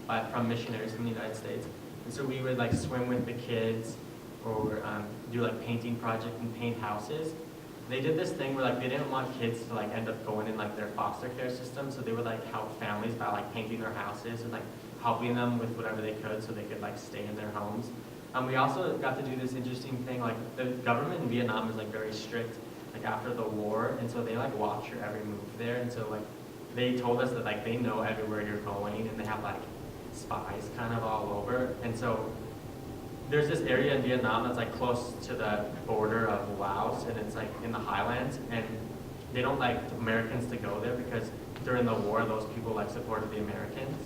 from missionaries from the United States. And so we would like swim with the kids or do like painting project and paint houses. They did this thing where like they didn't want kids to like end up going in like their foster care system, so they would like help families by like painting their houses and like helping them with whatever they could so they could like stay in their homes. We also got to do this interesting thing, like the government in Vietnam is like very strict like after the war, and so they like watch your every move there, and so like they told us that like they know everywhere you're going and they have like spies kind of all over. And so there's this area in Vietnam that's like close to the border of Laos, and it's like in the highlands, and they don't like Americans to go there because during the war those people like supported the Americans.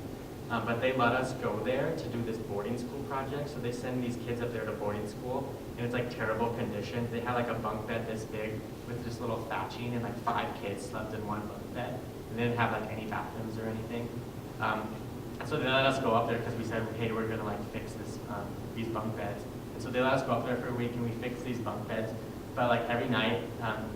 But they let us go there to do this boarding school project. So they send these kids up there to boarding school, and it's like terrible conditions. They had like a bunk bed this big with just little thatching, and like 5 kids slept in one bunk bed. They didn't have like any bathrooms or anything. And so they let us go up there because we said, hey, we're gonna like fix this, these bunk beds. And so they let us go up there for a week and we fixed these bunk beds. But like every night,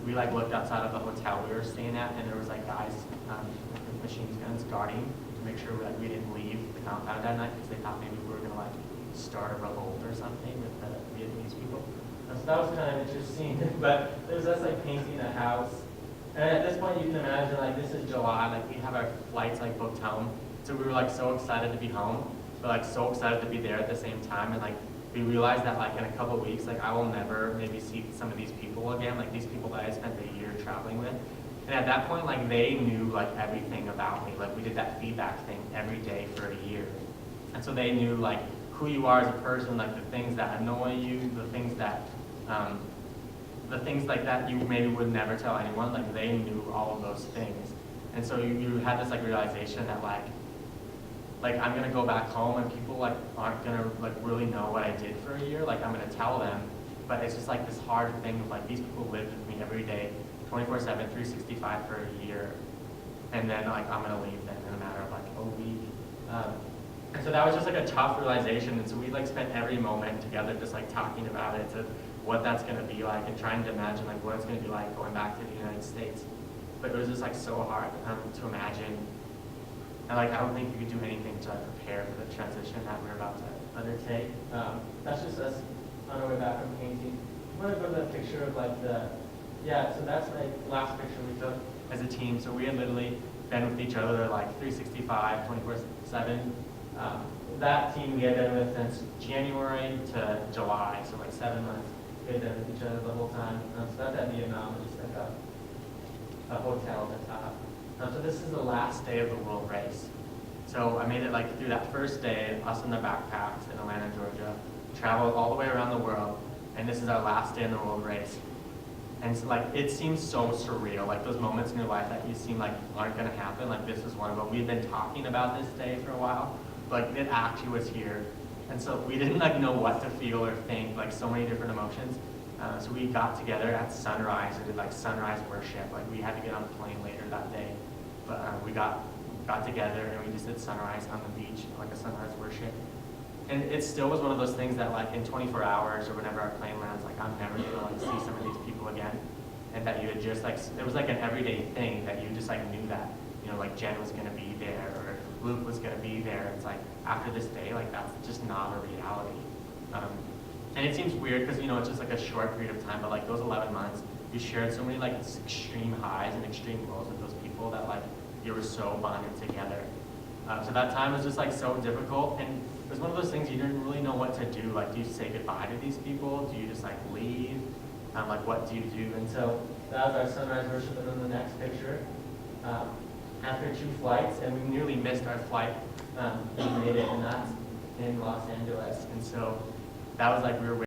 we like looked outside of the hotel we were staying at, and there was like guys with machine guns guarding to make sure we didn't leave the compound that night because they thought maybe we were gonna like start a revolt or something with the Vietnamese people. So that was kind of interesting. But there's us like painting a house. And at this point you can imagine like this is July, like we have our flights like booked home. So we were like so excited to be home, but like so excited to be there at the same time. And like we realized that like in a couple of weeks, like I will never maybe see some of these people again, like these people that I spent a year traveling with. And at that point, like they knew like everything about me. Like we did that feedback thing every day for a year. And so they knew like who you are as a person, like the things that annoy you, the things like that you maybe would never tell anyone, like they knew all of those things. And so you had this like realization that like I'm gonna go back home and people like aren't gonna like really know what I did for a year. Like I'm gonna tell them, but it's just like this hard thing of like these people lived with me every day, 24/7, 365 for a year, and then like I'm gonna leave them in a matter of like a week. And so that was just like a tough realization, and so we like spent every moment together just like talking about it, to what that's gonna be like and trying to imagine like what it's gonna be like going back to the United States. But it was just like so hard to imagine. And like I don't think you could do anything to like, prepare for the transition that we're about to undertake. That's just us on our way back from painting. I want to go to that picture of like so that's like the last picture we took as a team. So we had literally been with each other like 365, 24/7. That team we had been with since January to July, so like 7 months. We had been with each other the whole time. So that's at Vietnam, just like a hotel at the top. So this is the last day of the world race. So I made it like through that first day, us in the backpacks in Atlanta, Georgia, traveled all the way around the world, and this is our last day in the world race. And so, like it seems so surreal, like those moments in your life that you seem like aren't gonna happen, like this is one of them. We've been talking about this day for a while, but like it actually was here. And so we didn't like know what to feel or think, like so many different emotions. So we got together at sunrise and did like sunrise worship. Like we had to get on a plane later that day. But we got together and we just did sunrise on the beach, like a sunrise worship. And it still was one of those things that like in 24 hours or whenever our plane lands, like I'm never gonna like see some of these people again. And that you had just like, it was like an everyday thing that you just like knew that, you know, like Jen was gonna be there or Luke was gonna be there. It's like after this day, like that's just not a reality. And it seems weird because, you know, it's just like a short period of time, but like those 11 months, you shared so many like extreme highs and extreme lows with those people that like you were so bonded together. So that time was just like so difficult, and it was one of those things you didn't really know what to do. Like, do you say goodbye to these people? Do you just like leave? Like, what do you do? And so that was our sunrise worship, and then the next picture. After 2 flights, and we nearly missed our flight, we made it, and that's in Los Angeles. And so that was like we were